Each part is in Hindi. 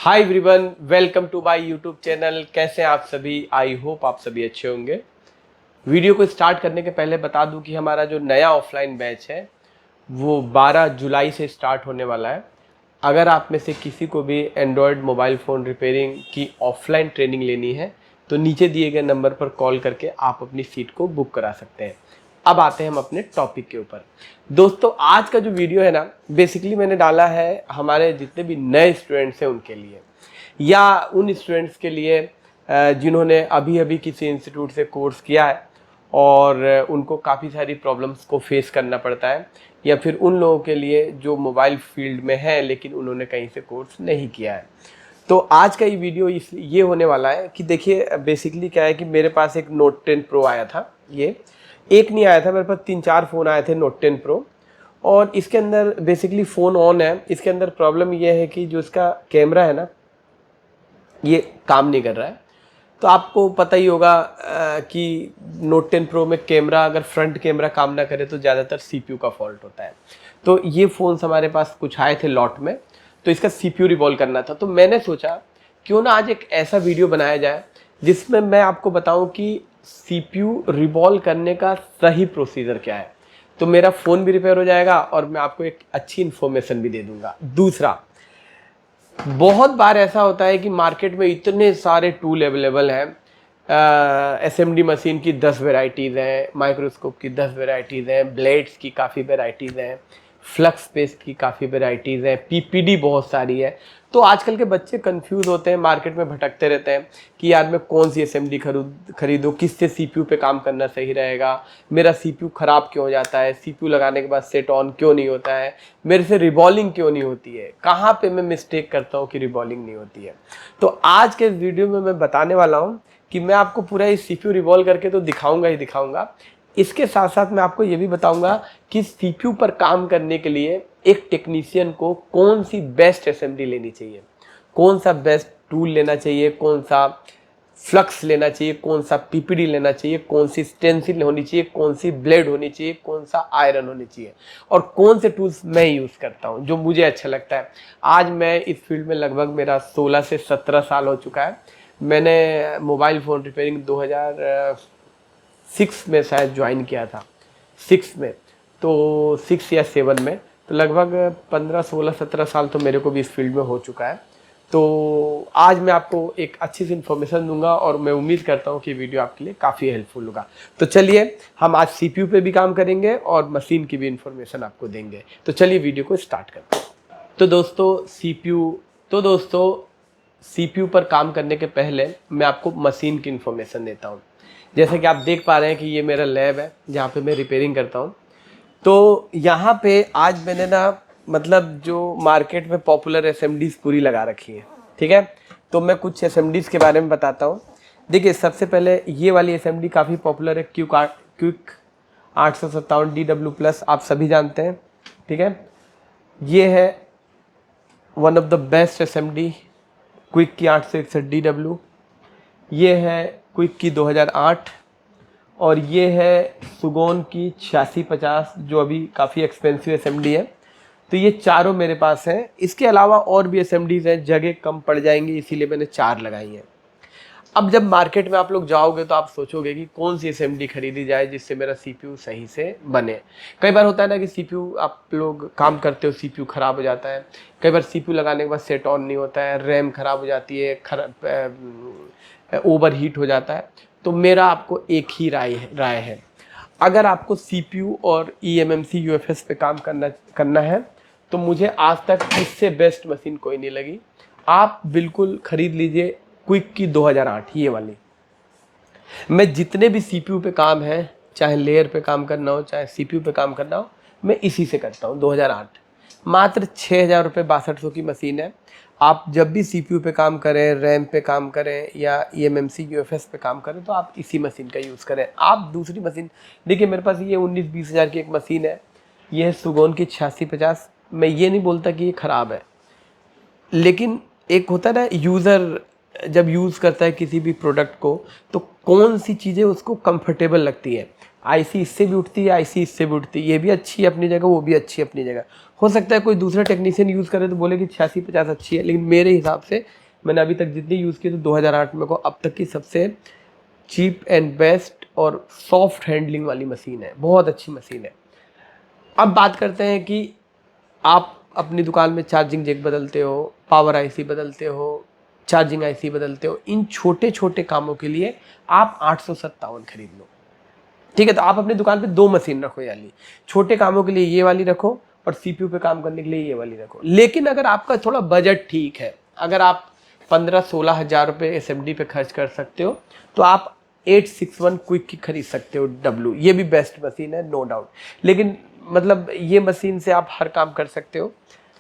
Hi everyone, welcome to my YouTube channel. कैसे हैं आप सभी? आई होप आप सभी अच्छे होंगे। वीडियो को स्टार्ट करने के पहले बता दूं कि हमारा जो नया ऑफलाइन बैच है वो 12 जुलाई से स्टार्ट होने वाला है। अगर आप में से किसी को भी एंड्रॉयड मोबाइल फ़ोन रिपेयरिंग की ऑफलाइन ट्रेनिंग लेनी है तो नीचे दिए गए नंबर पर कॉल करके आप अपनी सीट को बुक करा सकते हैं। अब आते हैं हम अपने टॉपिक के ऊपर। दोस्तों, आज का जो वीडियो है ना, बेसिकली मैंने डाला है हमारे जितने भी नए स्टूडेंट्स हैं उनके लिए, या उन स्टूडेंट्स के लिए जिन्होंने अभी अभी किसी इंस्टीट्यूट से कोर्स किया है और उनको काफ़ी सारी प्रॉब्लम्स को फेस करना पड़ता है, या फिर उन लोगों के लिए जो मोबाइल फील्ड में है लेकिन उन्होंने कहीं से कोर्स नहीं किया है। तो आज का ये वीडियो ये होने वाला है कि देखिए, बेसिकली क्या है कि मेरे पास एक नोट 10 प्रो आया था। ये एक नहीं आया था, मेरे पास 3-4 फ़ोन आए थे नोट 10 प्रो। और इसके अंदर बेसिकली फ़ोन ऑन है। इसके अंदर प्रॉब्लम ये है कि जो इसका कैमरा है ना, ये काम नहीं कर रहा है। तो आपको पता ही होगा कि नोट 10 प्रो में कैमरा, अगर फ्रंट कैमरा काम ना करे तो ज़्यादातर सीपीयू का फॉल्ट होता है। तो ये फ़ोन्स हमारे पास कुछ आए थे लॉट में, तो इसका सीपीयू रिवॉल्व करना था। तो मैंने सोचा क्यों ना आज एक ऐसा वीडियो बनाया जाए जिसमें मैं आपको बताऊं कि सीपीयू रिवॉल्व करने का सही प्रोसीजर क्या है। तो मेरा फ़ोन भी रिपेयर हो जाएगा और मैं आपको एक अच्छी इन्फॉर्मेशन भी दे दूंगा। दूसरा, बहुत बार ऐसा होता है कि मार्केट में इतने सारे टूल अवेलेबल हैं। एसएमडी मशीन की 10 वेराइटीज़ हैं, माइक्रोस्कोप की 10 वेराइटीज़ हैं, ब्लेड्स की काफ़ी वेराइटीज़ हैं, फ्लक्स पेस्ट की काफ़ी वेराइटीज़ हैं, पीपीडी बहुत सारी है। तो आजकल के बच्चे कंफ्यूज होते हैं, मार्केट में भटकते रहते हैं कि यार मैं कौन सी एसएमडी खरीदूँ, किससे सीपीयू पे काम करना सही रहेगा, मेरा सीपीयू ख़राब क्यों हो जाता है, सीपीयू लगाने के बाद सेट ऑन क्यों नहीं होता है, मेरे से रिबॉलिंग क्यों नहीं होती है, कहाँ पे मैं मिस्टेक करता हूँ कि रिबॉलिंग नहीं होती है। तो आज के वीडियो में मैं बताने वाला हूँ कि मैं आपको पूरा इस सीपीयू रिवॉल्व करके तो दिखाऊंगा ही दिखाऊंगा। इसके साथ साथ मैं आपको ये भी बताऊंगा कि सीपीयू पर काम करने के लिए एक टेक्नीशियन को कौन सी बेस्ट असेंबली लेनी चाहिए, कौन सा बेस्ट टूल लेना चाहिए, कौन सा फ्लक्स लेना चाहिए, कौन सा पीपीडी लेना चाहिए, कौन सी स्टेंसिल होनी चाहिए, कौन सी ब्लेड होनी चाहिए, कौन सा आयरन होनी चाहिए, और कौन से टूल्स मैं यूज़ करता हूँ जो मुझे अच्छा लगता है। आज मैं इस फील्ड में लगभग मेरा 16 से 17 साल हो चुका है। मैंने मोबाइल फ़ोन रिपेयरिंग 2006 में शायद ज्वाइन किया था, 6 में, तो 6 या 7 में। तो लगभग 15, 16, 17 साल तो मेरे को भी इस फील्ड में हो चुका है। तो आज मैं आपको एक अच्छी सी इन्फॉर्मेशन दूंगा और मैं उम्मीद करता हूँ कि वीडियो आपके लिए काफ़ी हेल्पफुल होगा। तो चलिए, हम आज सीपीयू पे भी काम करेंगे और मशीन की भी इन्फॉर्मेशन आपको देंगे। तो चलिए वीडियो को स्टार्ट करते हैं। तो दोस्तों सीपीयू पर काम करने के पहले मैं आपको मशीन की इन्फॉर्मेशन देता हूँ। जैसे कि आप देख पा रहे हैं कि ये मेरा लैब है जहाँ पे मैं रिपेयरिंग करता हूँ। तो यहाँ पे आज मैंने ना, मतलब जो मार्केट में पॉपुलर एसएमडीज पूरी लगा रखी है, ठीक है। तो मैं कुछ एसएमडीज के बारे में बताता हूँ। देखिए, सबसे पहले ये वाली एसएमडी काफ़ी पॉपुलर है, क्विक 857 DW+, आप सभी जानते हैं, ठीक है। ये है one of the best SMD, quick की 861 DW। ये है क्विक की 2008, और ये है सुगोन की 8650 जो अभी काफ़ी एक्सपेंसिव एसएमडी है। तो ये चारों मेरे पास हैं। इसके अलावा और भी एसएमडीज़ हैं, जगह कम पड़ जाएंगी इसीलिए मैंने 4 लगाई हैं। अब जब मार्केट में आप लोग जाओगे तो आप सोचोगे कि कौन सी एसएमडी खरीदी जाए जिससे मेरा सीपीयू सही से बने। कई बार होता है ना कि सीपीयू आप लोग काम करते हो, सीपीयू ख़राब हो जाता है। कई बार सीपीयू लगाने के बाद सेट ऑन नहीं होता है, रैम ख़राब हो जाती है, ओवर हीट हो जाता है। तो मेरा आपको एक ही राय है, अगर आपको सीपीयू और ईएमएमसी यूएफएस पे काम करना है तो मुझे आज तक इससे बेस्ट मशीन कोई नहीं लगी। आप बिल्कुल खरीद लीजिए क्विक की 2008, ये वाली। मैं जितने भी सीपीयू पे काम है, चाहे लेयर पे काम करना हो चाहे सीपीयू पे काम करना हो, मैं इसी से करता हूँ। 2008, मात्र 6,000 रुपये, 6200 की मशीन है। आप जब भी सीपीयू पे काम करें, रैम पे काम करें या ईएमएमसी यूएफएस पे काम करें तो आप इसी मशीन का यूज़ करें। आप दूसरी मशीन, देखिए मेरे पास ये 19-20 हज़ार की एक मशीन है, ये है सुगोन की 8650। मैं ये नहीं बोलता कि ये ख़राब है, लेकिन एक होता है ना, यूज़र जब यूज़ करता है किसी भी प्रोडक्ट को तो कौन सी चीज़ें उसको कंफर्टेबल लगती है। आईसी इससे भी उठती है, आईसी इससे भी उठती है, ये भी अच्छी है अपनी जगह, वो भी अच्छी है अपनी जगह। हो सकता है कोई दूसरा टेक्नीशियन यूज़ करे तो बोले कि 8650 अच्छी है, लेकिन मेरे हिसाब से मैंने अभी तक जितनी यूज़ की तो 2008 में को अब तक की सबसे चीप एंड बेस्ट और सॉफ्ट हैंडलिंग वाली मशीन है, बहुत अच्छी मशीन है। अब बात करते हैं कि आप अपनी दुकान में चार्जिंग जैक बदलते हो, पावर आईसी बदलते हो, चार्जिंग आईसी बदलते हो, इन छोटे छोटे कामों के लिए आप 857 खरीद लो। ठीक है, तो आप अपनी दुकान पे 2 मशीन रखो, यानी छोटे कामों के लिए ये वाली रखो और सीपीयू पे काम करने के लिए ये वाली रखो। लेकिन अगर आपका थोड़ा बजट ठीक है, अगर आप 15-16 हज़ार रुपये एसएमडी पे खर्च कर सकते हो तो आप 861 क्विक की खरीद सकते हो डब्लू, ये भी बेस्ट मशीन है नो डाउट। लेकिन मतलब ये मशीन से आप हर काम कर सकते हो,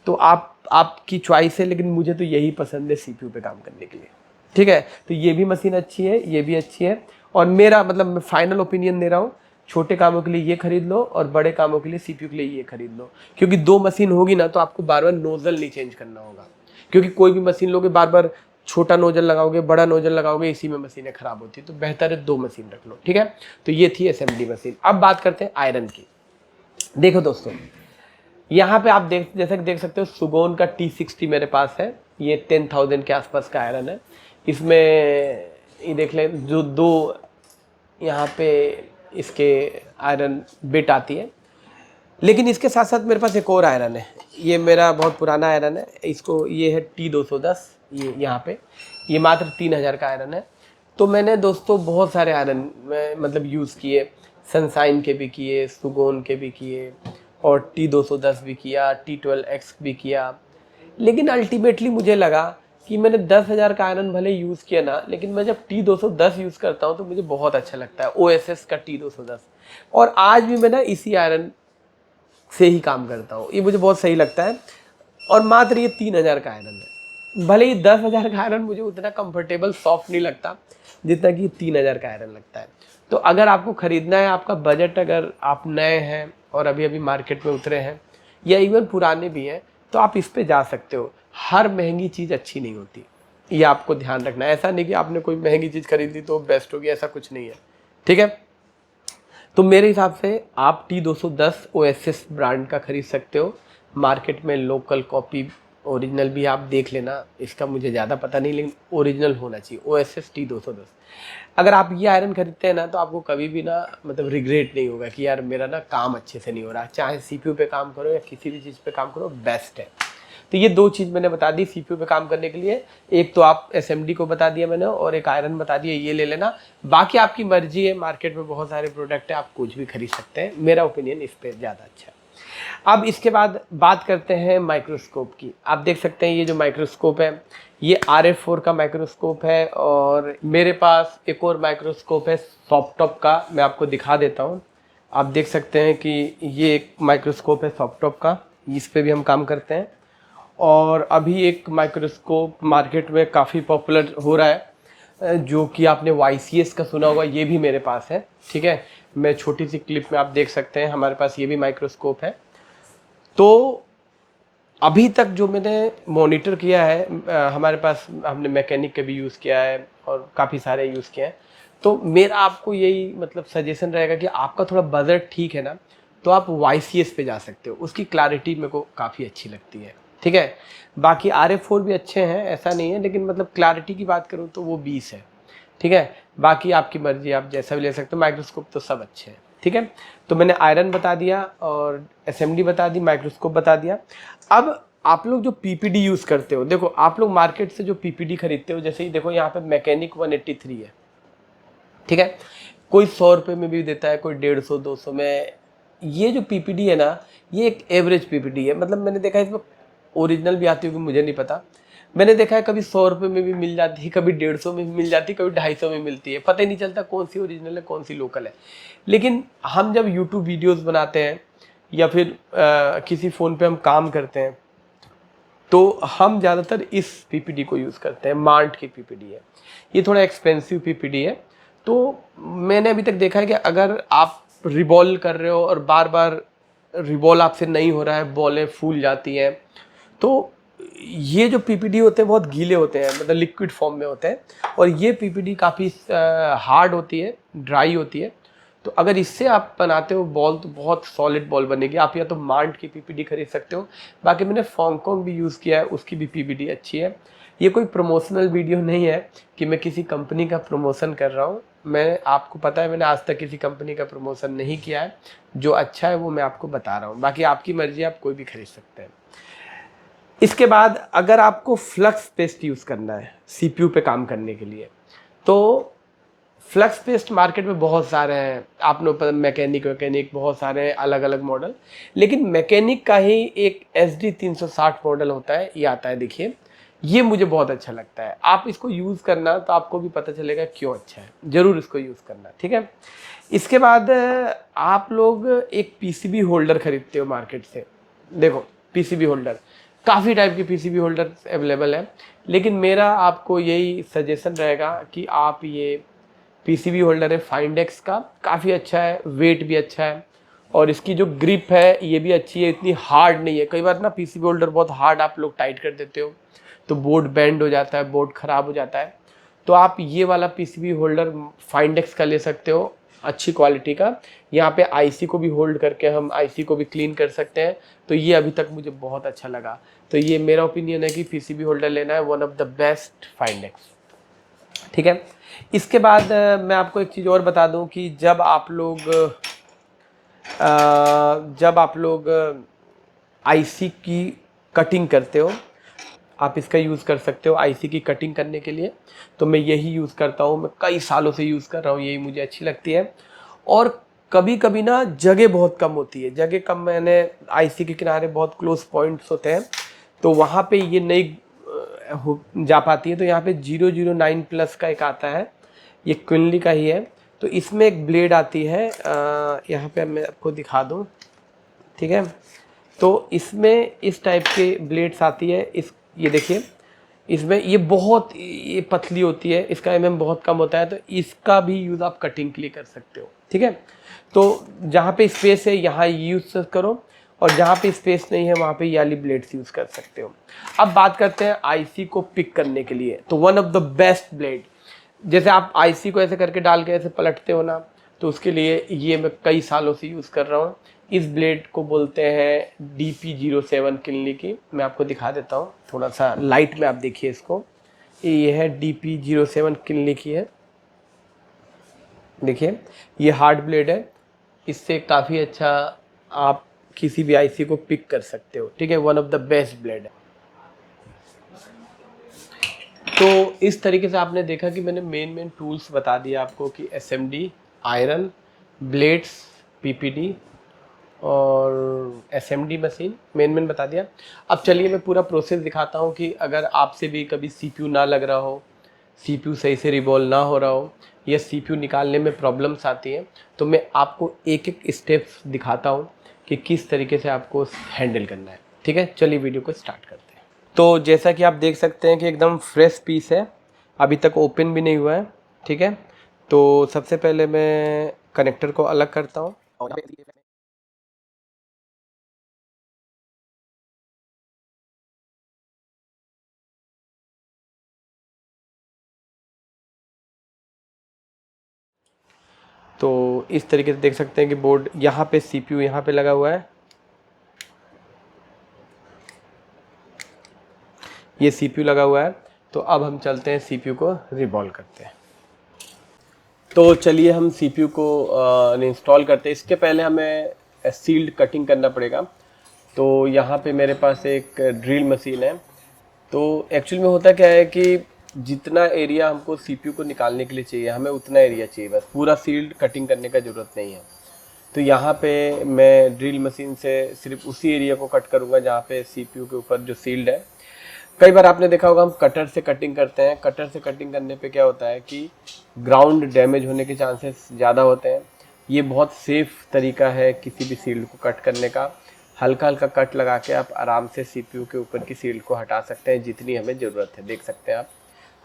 तो आपकी चॉइस है, लेकिन मुझे तो यही पसंद है सीपीयू पे काम करने के लिए। ठीक है, तो ये भी मशीन अच्छी है, ये भी अच्छी है, और मेरा मतलब मैं फाइनल ओपिनियन दे रहा हूँ, छोटे कामों के लिए ये खरीद लो और बड़े कामों के लिए सीपीयू के लिए ये खरीद लो। क्योंकि 2 मशीन होगी ना तो आपको बार बार नोजल नहीं चेंज करना होगा, क्योंकि कोई भी मशीन लोगे बार बार छोटा नोजल लगाओगे, बड़ा नोजल लगाओगे, इसी में मशीनें खराब होती है, तो बेहतर है 2 मशीन रख लो। ठीक है, तो ये थी असेंबली मशीन। अब बात करते हैं आयरन की। देखो दोस्तों, यहाँ पे आप जैसे कि देख सकते हो सुगोन का T60 मेरे पास है, ये 10,000 के आसपास का आयरन है। इसमें ये देख लें जो 2 यहाँ पे इसके आयरन बिट आती है, लेकिन इसके साथ साथ मेरे पास एक और आयरन है, ये मेरा बहुत पुराना आयरन है, इसको ये है T210, ये यहाँ पे ये मात्र 3,000 का आयरन है। तो मैंने दोस्तों बहुत सारे आयरन मतलब यूज़ किए, सनसाइन के भी किए, सुगोन के भी किए, और T210 भी किया, T12X भी किया। लेकिन अल्टीमेटली मुझे लगा कि मैंने 10,000 का आयरन भले यूज़ किया ना, लेकिन मैं जब T210 यूज़ करता हूँ तो मुझे बहुत अच्छा लगता है, OSS का T210। और आज भी मैं ना इसी आयरन से ही काम करता हूँ, ये मुझे बहुत सही लगता है। और मात्र ये 3,000 का आयरन है, भले ही 10,000 का आयरन मुझे उतना कंफर्टेबल सॉफ्ट नहीं लगता जितना कि 3,000 का आयरन लगता है। तो अगर आपको ख़रीदना है, आपका बजट, अगर आप नए हैं और अभी अभी मार्केट में उतरे हैं या इवन पुराने भी हैं, तो आप इस पे जा सकते हो। हर महंगी चीज़ अच्छी नहीं होती, ये आपको ध्यान रखना है। ऐसा नहीं कि आपने कोई महंगी चीज़ खरीद ली तो बेस्ट होगी, ऐसा कुछ नहीं है। ठीक है, तो मेरे हिसाब से आप T210 OSS ब्रांड का खरीद सकते हो। मार्केट में लोकल कॉपी ओरिजिनल भी आप देख लेना, इसका मुझे ज़्यादा पता नहीं, लेकिन ओरिजिनल होना चाहिए OSS T210। अगर आप ये आयरन खरीदते हैं ना तो आपको कभी भी ना मतलब रिग्रेट नहीं होगा कि यार मेरा ना काम अच्छे से नहीं हो रहा। चाहे सीपीयू पे काम करो या किसी भी चीज़ पे काम करो, बेस्ट है। तो ये 2 चीज़ मैंने बता दी सीपीयू पे काम करने के लिए। एक तो आप एसएमडी को बता दिया मैंने, और एक आयरन बता दिया, ये ले लेना। बाकी आपकी मर्जी है, मार्केट में बहुत सारे प्रोडक्ट है, आप कुछ भी खरीद सकते हैं। मेरा ओपिनियन इस पर ज़्यादा अच्छा है। अब इसके बाद बात करते हैं माइक्रोस्कोप की। आप देख सकते हैं ये जो माइक्रोस्कोप है, ये RF4 का माइक्रोस्कोप है, और मेरे पास एक और माइक्रोस्कोप है सॉफ्टटॉप का, मैं आपको दिखा देता हूँ। आप देख सकते हैं कि ये एक माइक्रोस्कोप है सॉफ्टटॉप का, इस पे भी हम काम करते हैं। और अभी एक माइक्रोस्कोप मार्केट में काफ़ी पॉपुलर हो रहा है, जो कि आपने YCS का सुना होगा, ये भी मेरे पास है। ठीक है, मैं छोटी सी क्लिप में आप देख सकते हैं, हमारे पास ये भी माइक्रोस्कोप है। तो अभी तक जो मैंने मॉनिटर किया है, हमारे पास हमने मैकेनिक का भी यूज़ किया है और काफ़ी सारे यूज़ किए हैं। तो मेरा आपको यही मतलब सजेशन रहेगा कि आपका थोड़ा बजट ठीक है ना, तो आप YCS पे जा सकते हो, उसकी क्लैरिटी मेरे को काफ़ी अच्छी लगती है। ठीक है, बाकी RF4 भी अच्छे हैं, ऐसा नहीं है, लेकिन मतलब क्लैरिटी की बात करूँ तो वो 20 है। ठीक है, बाकी आपकी मर्जी, आप जैसा भी ले सकते हो। माइक्रोस्कोप तो सब अच्छे हैं। ठीक है, तो मैंने आयरन बता दिया और एसएमडी बता दी, माइक्रोस्कोप बता दिया। अब आप लोग जो पीपीडी यूज़ करते हो, देखो आप लोग मार्केट से जो पीपीडी खरीदते हो, जैसे ही देखो यहाँ पे मैकेनिक 183 है। ठीक है, कोई 100 रुपये में भी देता है, कोई 150 200 में। ये जो पीपीडी है ना, ये एक एवरेज पीपीडी है। मतलब मैंने देखा है इसमें ओरिजिनल भी आती होगी, मुझे नहीं पता। मैंने देखा है कभी 100 रुपये में भी मिल जाती है, कभी 150 में भी मिल जाती है, कभी 250 में मिलती है। पता ही नहीं चलता कौन सी ओरिजिनल है कौन सी लोकल है। लेकिन हम जब यूट्यूब वीडियोस बनाते हैं या फिर किसी फ़ोन पे हम काम करते हैं, तो हम ज़्यादातर इस पीपीडी को यूज़ करते हैं। मार्ट की पीपीडी है, ये थोड़ा एक्सपेंसिव पीपीडी है। तो मैंने अभी तक देखा है कि अगर आप रिबॉल कर रहे हो और बार बार रिबॉल आपसे नहीं हो रहा है, बॉलें फूल जाती हैं, तो ये जो पीपीडी होते हैं बहुत गीले होते हैं, मतलब लिक्विड फॉर्म में होते हैं, और ये पीपीडी काफ़ी हार्ड होती है, ड्राई होती है। तो अगर इससे आप बनाते हो बॉल तो बहुत सॉलिड बॉल बनेगी। आप या तो मांट की पीपीडी खरीद सकते हो, बाकी मैंने फॉन्गकॉन्ग भी यूज़ किया है, उसकी भी पीपीडी अच्छी है। ये कोई प्रमोशनल वीडियो नहीं है कि मैं किसी कंपनी का प्रमोशन कर रहा हूँ। मैं आपको पता है मैंने आज तक किसी कंपनी का प्रमोशन नहीं किया है, जो अच्छा है वो मैं आपको बता रहा हूँ, बाकी आपकी मर्जी, आप कोई भी खरीद सकते हैं। इसके बाद अगर आपको फ्लक्स पेस्ट यूज़ करना है सीपीयू पे काम करने के लिए, तो फ्लक्स पेस्ट मार्केट में बहुत सारे हैं, आपने पता मैकेनिक बहुत सारे हैं अलग अलग मॉडल, लेकिन मैकेनिक का ही एक SD360 मॉडल होता है, ये आता है देखिए, ये मुझे बहुत अच्छा लगता है। आप इसको यूज़ करना तो आपको भी पता चलेगा क्यों अच्छा है, ज़रूर इसको यूज़ करना, ठीक है। इसके बाद आप लोग एक पीसीबी होल्डर खरीदते हो मार्केट से, देखो पीसीबी होल्डर काफ़ी टाइप के पीसीबी होल्डर अवेलेबल है, लेकिन मेरा आपको यही सजेशन रहेगा कि आप ये पीसीबी होल्डर है फाइंडेक्स का, काफ़ी अच्छा है, वेट भी अच्छा है और इसकी जो ग्रिप है ये भी अच्छी है, इतनी हार्ड नहीं है। कई बार ना पीसीबी होल्डर बहुत हार्ड आप लोग टाइट कर देते हो तो बोर्ड बेंड हो जाता है, बोर्ड ख़राब हो जाता है। तो आप ये वाला पीसीबी होल्डर फाइंडेक्स का ले सकते हो, अच्छी क्वालिटी का। यहाँ पे आईसी को भी होल्ड करके हम आईसी को भी क्लीन कर सकते हैं, तो ये अभी तक मुझे बहुत अच्छा लगा। तो ये मेरा ओपिनियन है कि पीसीबी होल्डर लेना है, वन ऑफ द बेस्ट फाइंडेक्स, ठीक है। इसके बाद मैं आपको एक चीज़ और बता दूं कि जब आप लोग आईसी की कटिंग करते हो, आप इसका यूज़ कर सकते हो आईसी की कटिंग करने के लिए। तो मैं यही यूज़ करता हूँ, मैं कई सालों से यूज़ कर रहा हूँ, यही मुझे अच्छी लगती है। और कभी कभी ना जगह बहुत कम होती है, जगह कम मैंने आईसी के किनारे बहुत क्लोज पॉइंट्स होते हैं, तो वहाँ पे ये नहीं जा पाती है। तो यहाँ पे 009 प्लस का एक आता है, ये क्विनली का ही है। तो इसमें एक ब्लेड आती है, यहाँ पे मैं आपको दिखा दूँ, ठीक है। तो इसमें इस टाइप के ब्लेड्स आती है, ये देखिए, इसमें ये पतली होती है, इसका बहुत कम होता है, तो इसका भी यूज़ आप कटिंग के लिए कर सकते हो, ठीक है। तो जहाँ पे स्पेस है यहाँ यूज़ करो, और जहाँ पे स्पेस नहीं है वहाँ पे ये वाली ब्लेड्स यूज़ कर सकते हो। अब बात करते हैं आईसी को पिक करने के लिए, तो one of the best blade, जैसे आप आईसी को ऐसे करके डाल के ऐसे पलटते हो ना, तो उसके लिए ये मैं कई सालों से यूज़ कर रहा हूँ। इस ब्लेड को बोलते हैं DP07 किनली की, मैं आपको दिखा देता हूँ थोड़ा सा लाइट में, आप देखिए इसको, ये है DP07 किनली की है, देखिए ये हार्ड ब्लेड है, इससे काफ़ी अच्छा आप किसी भी आईसी को पिक कर सकते हो, ठीक है, one of the best blade है। तो इस तरीके से आपने देखा कि मैंने मेन टूल्स बता दिए आपको कि एसएमडी, आयरन, ब्लेड्स, पीपीडी और एसएमडी मशीन मेन बता दिया। अब चलिए मैं पूरा प्रोसेस दिखाता हूँ कि अगर आपसे भी कभी सीपीयू ना लग रहा हो, सीपीयू सही से रिवॉल्व ना हो रहा हो, या सीपीयू निकालने में प्रॉब्लम्स आती हैं, तो मैं आपको एक एक स्टेप्स दिखाता हूँ कि किस तरीके से आपको हैंडल करना है, ठीक है। चलिए वीडियो को स्टार्ट करते हैं। तो जैसा कि आप देख सकते हैं कि एकदम फ्रेश पीस है, अभी तक ओपन भी नहीं हुआ है, ठीक है। तो सबसे पहले मैं कनेक्टर को अलग करता हूँ, तो इस तरीके से देख सकते हैं कि बोर्ड यहाँ पे, सीपीयू यहाँ पे लगा हुआ है, ये सीपीयू लगा हुआ है। तो अब हम चलते हैं सीपीयू को रिवॉल्व करते हैं। तो चलिए हम सीपीयू को इंस्टॉल करते हैं। इसके पहले हमें सील्ड कटिंग करना पड़ेगा। तो यहाँ पे मेरे पास एक ड्रिल मशीन है। तो एक्चुअल में होता क्या है कि जितना एरिया हमको सीपीयू को निकालने के लिए चाहिए, हमें उतना एरिया चाहिए, बस पूरा सील्ड कटिंग करने का ज़रूरत नहीं है। तो यहाँ पे मैं ड्रिल मशीन से सिर्फ उसी एरिया को कट करूँगा जहाँ पे सीपीयू के ऊपर जो सील्ड है। कई बार आपने देखा होगा हम कटर से कटिंग करते हैं, कटर से कटिंग करने पे क्या होता है कि ग्राउंड डैमेज होने के चांसेस ज़्यादा होते हैं। ये बहुत सेफ तरीका है किसी भी सील्ड को कट करने का। हल्का हल्का कट लगा के आप आराम से सीपीयू के ऊपर की सील्ड को हटा सकते हैं जितनी हमें ज़रूरत है। देख सकते हैं आप,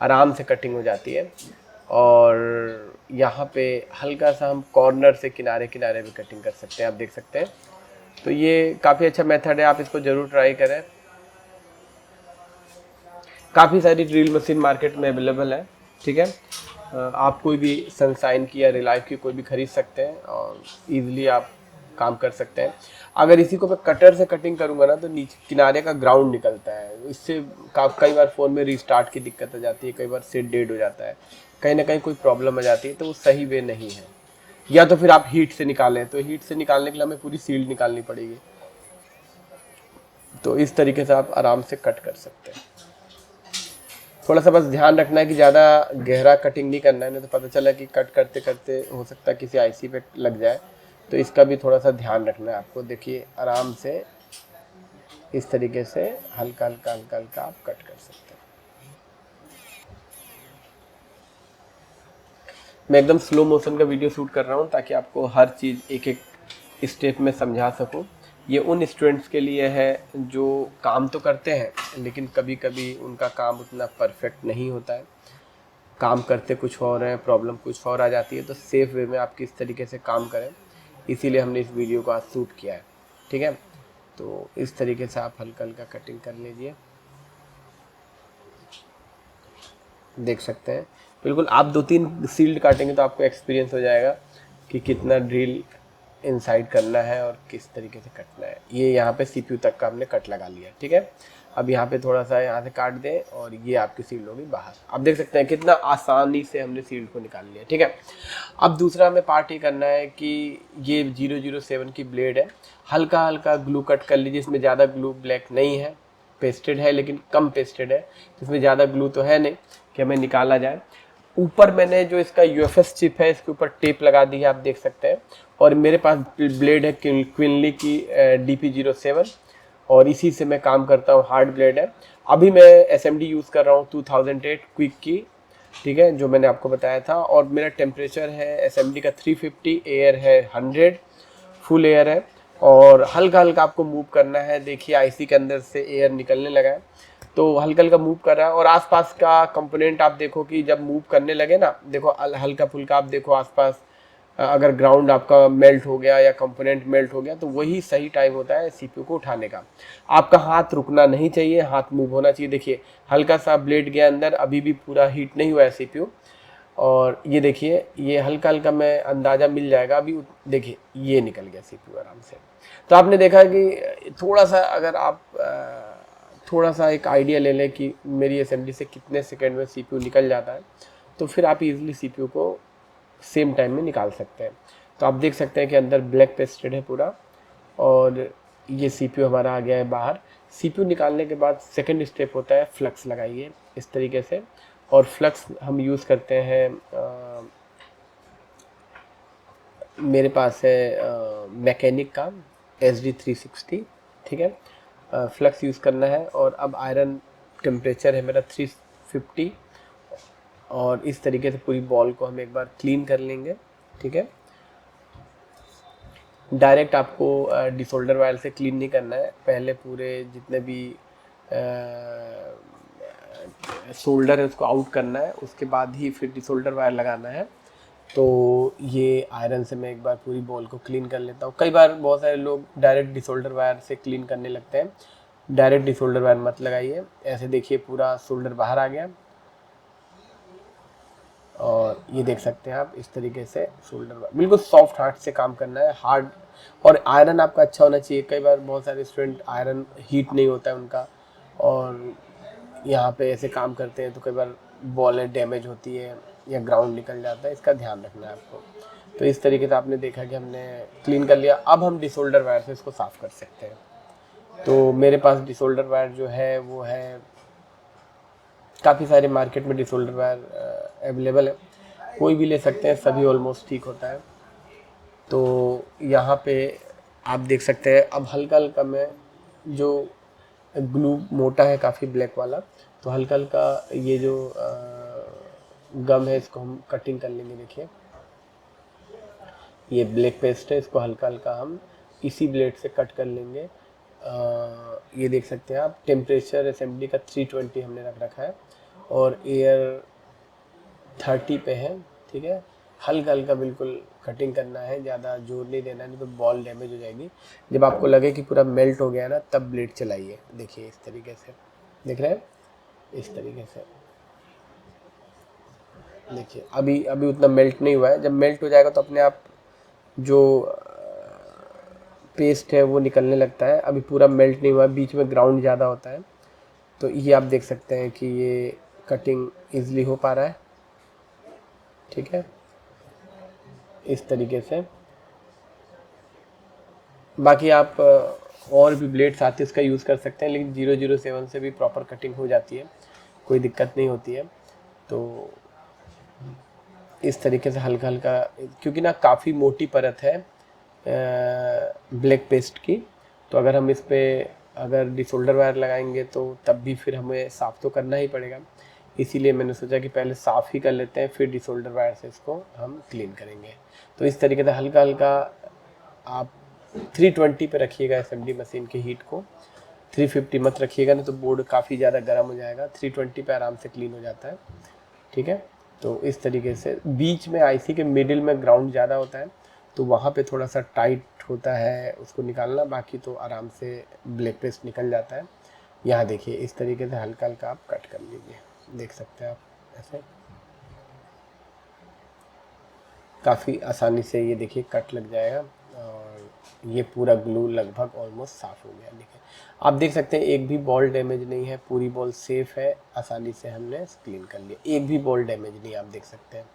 आराम से कटिंग हो जाती है। और यहाँ पे हल्का सा हम कॉर्नर से किनारे किनारे भी कटिंग कर सकते हैं, आप देख सकते हैं। तो ये काफ़ी अच्छा मेथड है, आप इसको ज़रूर ट्राई करें। काफ़ी सारी ड्रिल मशीन मार्केट में अवेलेबल है, ठीक है। आप कोई भी सनशाइन की या रिलाइफ की कोई भी खरीद सकते हैं और इजीली आप काम कर सकते हैं। अगर इसी को मैं कटर से कटिंग करूंगा ना तो नीचे किनारे का ग्राउंड निकलता है, इससे कई बार फ़ोन में रिस्टार्ट की दिक्कत आ जाती है, कई बार सेट डेड हो जाता है, कहीं ना कहीं कोई प्रॉब्लम आ जाती है, तो वो सही वे नहीं है। या तो फिर आप हीट से निकालें, तो हीट से निकालने के लिए हमें पूरी सील्ड निकालनी पड़ेगी। तो इस तरीके से आप आराम से कट कर सकते हैं। थोड़ा सा बस ध्यान रखना है कि ज़्यादा गहरा कटिंग नहीं करना है, नहीं तो पता चला कि कट करते करते हो सकता है किसी आईसी पे लग जाए, तो इसका भी थोड़ा सा ध्यान रखना है आपको। देखिए आराम से इस तरीके से हल्का हल्का हल्का हल्का आप कट कर सकते हैं। मैं एकदम स्लो मोशन का वीडियो शूट कर रहा हूँ ताकि आपको हर चीज़ एक एक स्टेप में समझा सकूँ। ये उन स्टूडेंट्स के लिए है जो काम तो करते हैं लेकिन कभी कभी उनका काम उतना परफेक्ट नहीं होता है, काम करते कुछ और है, प्रॉब्लम कुछ और आ जाती है, तो सेफ वे में आप किस तरीके से काम करें, इसीलिए हमने इस वीडियो को आज शूट किया है। ठीक है, तो इस तरीके से आप हल्का हल्का कटिंग कर लीजिए। देख सकते हैं बिल्कुल, आप 2-3 सील्ड काटेंगे तो आपको एक्सपीरियंस हो जाएगा कि कितना ड्रिल इनसाइड करना है और किस तरीके से कटना है। ये यहाँ पे सीपीयू तक का हमने कट लगा लिया। ठीक है, अब यहाँ पे थोड़ा सा यहाँ से काट दें और ये आपकी सील्ड होगी बाहर। आप देख सकते हैं कितना आसानी से हमने सील्ड को निकाल लिया। ठीक है, अब दूसरा हमें पार्ट ये करना है कि ये 007 की ब्लेड है, हल्का हल्का ग्लू कट कर लीजिए। इसमें ज़्यादा ग्लू ब्लैक नहीं है, पेस्टेड है लेकिन कम पेस्टेड है, इसमें ज़्यादा ग्लू तो है नहीं कि हमें निकाला जाए। ऊपर मैंने जो इसका यूएफएस चिप है इसके ऊपर टेप लगा दी है, आप देख सकते हैं। और मेरे पास ब्लेड है क्विनली की DP07 और इसी से मैं काम करता हूँ, हार्ड ब्लेड है। अभी मैं SMD यूज़ कर रहा हूँ 2008 क्विक की, ठीक है, जो मैंने आपको बताया था। और मेरा टेम्परेचर है SMD का 350, एयर है 100, फुल एयर है। और हल्का हल्का आपको मूव करना है। देखिए आईसी के अंदर से एयर निकलने लगा है, तो हल्का हल्का मूव कर रहा है। और आसपास का कंपोनेंट आप देखो कि जब मूव करने लगे ना, देखो हल्का फुल्का आप देखो आसपास, अगर ग्राउंड आपका मेल्ट हो गया या कंपोनेंट मेल्ट हो गया तो वही सही टाइम होता है सीपीयू को उठाने का। आपका हाथ रुकना नहीं चाहिए, हाथ मूव होना चाहिए। देखिए हल्का सा ब्लेड गया अंदर, अभी भी पूरा हीट नहीं हुआ है सीपीयू। और ये देखिए ये हल्का हल्का में अंदाज़ा मिल जाएगा। अभी देखिए ये निकल गया सीपीयू आराम से। तो आपने देखा कि थोड़ा सा अगर आप थोड़ा सा एक आइडिया ले लें कि मेरी असेंबली से कितने सेकंड में सीपीयू निकल जाता है, तो फिर आप इजीली सीपीयू को सेम टाइम में निकाल सकते हैं। तो आप देख सकते हैं कि अंदर ब्लैक पेस्टेड है पूरा और ये सीपीयू हमारा आ गया है बाहर। सीपीयू निकालने के बाद सेकंड स्टेप होता है फ्लक्स लगाइए इस तरीके से। और फ्लक्स हम यूज़ करते हैं, मेरे पास है मैकेनिक का SD360। ठीक है, फ्लक्स यूज़ करना है। और अब आयरन टेम्परेचर है मेरा 350 और इस तरीके से पूरी बॉल को हम एक बार क्लीन कर लेंगे। ठीक है, डायरेक्ट आपको डिसोल्डर वायर से क्लीन नहीं करना है, पहले पूरे जितने भी सोल्डर है उसको आउट करना है, उसके बाद ही फिर डिसोल्डर वायर लगाना है। तो ये आयरन से मैं एक बार पूरी बॉल को क्लीन कर लेता हूँ। कई बार बहुत सारे लोग डायरेक्ट डिसोल्डर वायर से क्लीन करने लगते हैं, डायरेक्ट डिसोल्डर वायर मत लगाइए। ऐसे देखिए पूरा सोल्डर बाहर आ गया और ये देख सकते हैं आप इस तरीके से सोल्डर बिल्कुल सॉफ्ट हार्ड से काम करना है, हार्ड। और आयरन आपका अच्छा होना चाहिए। कई बार बहुत सारे स्टूडेंट आयरन हीट नहीं होता है उनका और यहाँ पे ऐसे काम करते हैं तो कई बार बॉलें डैमेज होती है या ग्राउंड निकल जाता है, इसका ध्यान रखना है आपको। तो इस तरीके से आपने देखा कि हमने क्लीन कर लिया। अब हम डिसोल्डर वायर से इसको साफ़ कर सकते हैं। तो मेरे पास डिसोल्डर वायर जो है वो है, काफ़ी सारे मार्केट में डिसोल्डर वायर अवेलेबल है, कोई भी ले सकते हैं, सभी ऑलमोस्ट ठीक होता है। तो यहाँ पे आप देख सकते हैं अब हल्का हल्का में जो ग्लू मोटा है काफ़ी ब्लैक वाला, तो हल्का हल्का ये जो गम है इसको हम कटिंग कर लेंगे। देखिए ये ब्लैक पेस्ट है, इसको हल्का हल्का हम इसी ब्लेड से कट कर लेंगे। ये देख सकते हैं आप टेम्परेचर असेंबली का 320 हमने रख रखा है और एयर 30 पे है। ठीक है, हल्का हल्का बिल्कुल कटिंग करना है, ज़्यादा जोर नहीं देना, नहीं तो बॉल डैमेज हो जाएगी। जब आपको लगे कि पूरा मेल्ट हो गया ना तब ब्लेड चलाइए। देखिए इस तरीके से, देख रहे हैं इस तरीके से। देखिए अभी अभी उतना मेल्ट नहीं हुआ है, जब मेल्ट हो जाएगा तो अपने आप जो पेस्ट है वो निकलने लगता है। अभी पूरा मेल्ट नहीं हुआ है, बीच में ग्राउंड ज़्यादा होता है। तो ये आप देख सकते हैं कि ये कटिंग ईजिली हो पा रहा है, ठीक है, इस तरीके से। बाकी आप और भी ब्लेड्स आते हैं इसका यूज़ कर सकते हैं, लेकिन 007 से भी प्रॉपर कटिंग हो जाती है, कोई दिक्कत नहीं होती है। तो इस तरीके से हल्का हल्का, क्योंकि ना काफ़ी मोटी परत है ब्लैक पेस्ट की, तो अगर हम इस पर अगर डिसोल्डर वायर लगाएंगे तो तब भी फिर हमें साफ़ तो करना ही पड़ेगा। इसीलिए मैंने सोचा कि पहले साफ़ ही कर लेते हैं, फिर डिसोल्डर वायर से इसको हम क्लीन करेंगे। तो इस तरीके से हल्का हल्का आप 320 पे रखिएगा एसएमडी मशीन की हीट को, 350 मत रखिएगा, नहीं तो बोर्ड काफ़ी ज़्यादा गर्म हो जाएगा। 320 पे आराम से क्लीन हो जाता है, ठीक है। तो इस तरीके से बीच में आईसी के मिडिल में ग्राउंड ज़्यादा होता है, तो वहाँ पे थोड़ा सा टाइट होता है उसको निकालना, बाकी तो आराम से ब्लैक पेस्ट निकल जाता है। यहाँ देखिए इस तरीके से हल्का हल्का आप कट कर लीजिए, देख सकते हैं आप ऐसे काफ़ी आसानी से ये देखिए कट लग जाएगा। और ये पूरा ग्लू लगभग ऑलमोस्ट साफ़ हो गया। देखिए आप देख सकते हैं एक भी बॉल डैमेज नहीं है, पूरी बॉल सेफ़ है, आसानी से हमने क्लीन कर लिया, एक भी बॉल डैमेज नहीं, आप देख सकते हैं।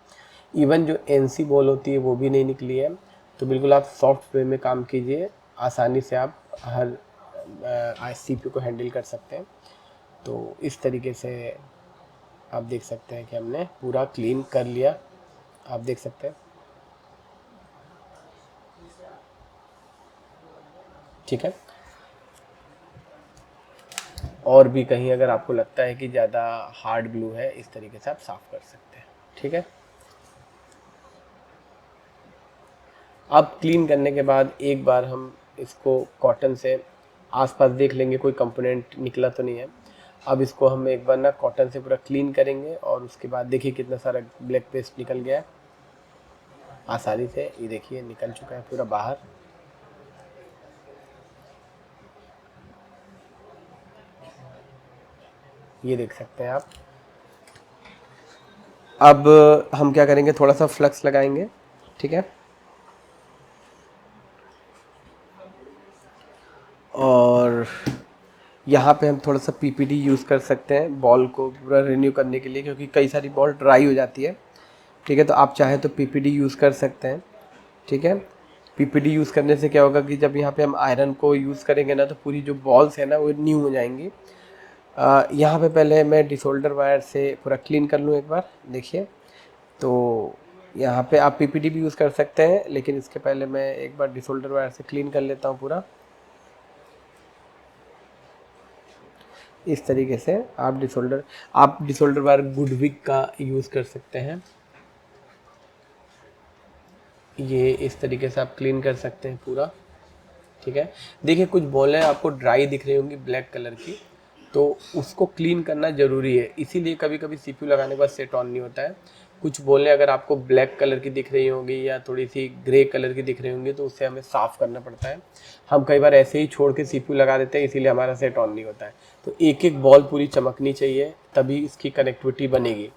इवन जो एनसी बॉल होती है वो भी नहीं निकली है। तो बिल्कुल आप सॉफ्ट वे में काम कीजिए, आसानी से आप हर सीपीयू को हैंडल कर सकते हैं। तो इस तरीके से आप देख सकते हैं कि हमने पूरा क्लीन कर लिया, आप देख सकते हैं, ठीक है। और भी कहीं अगर आपको लगता है कि ज़्यादा हार्ड ग्लू है, इस तरीके से आप साफ़ कर सकते हैं, ठीक है। अब क्लीन करने के बाद एक बार हम इसको कॉटन से आसपास देख लेंगे कोई कंपोनेंट निकला तो नहीं है। अब इसको हम एक बार ना कॉटन से पूरा क्लीन करेंगे, और उसके बाद देखिए कितना सारा ब्लैक पेस्ट निकल गया है आसानी से। ये देखिए निकल चुका है पूरा बाहर। ये देख सकते हैं आप। अब हम क्या करेंगे, थोड़ा सा फ्लक्स लगाएंगे, ठीक है, और यहाँ पे हम थोड़ा सा पीपीडी यूज़ कर सकते हैं बॉल को पूरा रिन्यू करने के लिए, क्योंकि कई सारी बॉल ड्राई हो जाती है, ठीक है। तो आप चाहें तो पीपीडी यूज़ कर सकते हैं, ठीक है। पीपीडी यूज़ करने से क्या होगा कि जब यहाँ पे हम आयरन को यूज़ करेंगे ना, तो पूरी जो बॉल्स है ना वो न्यू हो जाएंगी। यहाँ पे पहले मैं डिसोल्डर वायर से पूरा क्लीन कर लूँ एक बार, देखिए। तो यहाँ पे आप पीपीडी भी यूज़ कर सकते हैं, लेकिन इसके पहले मैं एक बार डिसोल्डर वायर से क्लीन कर लेता हूँ पूरा। इस तरीके से आप डिसोल्डर वायर गुडविक का यूज़ कर सकते हैं। ये इस तरीके से आप क्लीन कर सकते हैं पूरा, ठीक है। देखिए कुछ बॉलें आपको ड्राई दिख रही होंगी ब्लैक कलर की, तो उसको क्लीन करना ज़रूरी है, इसीलिए कभी कभी सीपीयू लगाने के बाद सेट ऑन नहीं होता है। कुछ बॉलें अगर आपको ब्लैक कलर की दिख रही होंगी या थोड़ी सी ग्रे कलर की दिख रही होंगी, तो उससे हमें साफ़ करना पड़ता है। हम कई बार ऐसे ही छोड़ के सीपीयू लगा देते हैं, इसीलिए हमारा सेट ऑन नहीं होता है। तो एक एक बॉल पूरी चमकनी चाहिए, तभी इसकी कनेक्टिविटी बनेगी।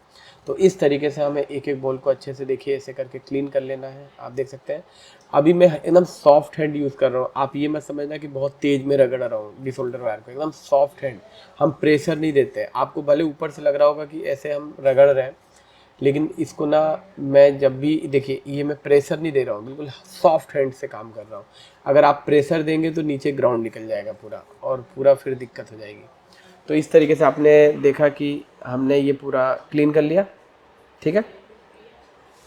तो इस तरीके से हमें एक एक बॉल को अच्छे से देखिए ऐसे करके क्लीन कर लेना है, आप देख सकते हैं। अभी मैं एकदम सॉफ्ट हैंड यूज़ कर रहा हूँ, आप ये मत समझना कि बहुत तेज़ में रगड़ रहा हूँ डिसोल्डर वायर को, एकदम सॉफ्ट हैंड, हम प्रेशर नहीं देते। आपको भले ऊपर से लग रहा होगा कि ऐसे हम रगड़ रहे हैं, लेकिन इसको ना मैं जब भी देखिए ये मैं प्रेशर नहीं दे रहा हूँ, बिल्कुल सॉफ्ट हैंड से काम कर रहा हूँ। अगर आप प्रेशर देंगे तो नीचे ग्राउंड निकल जाएगा पूरा, और पूरा फिर दिक्कत हो जाएगी। तो इस तरीके से आपने देखा कि हमने ये पूरा क्लीन कर लिया, ठीक है।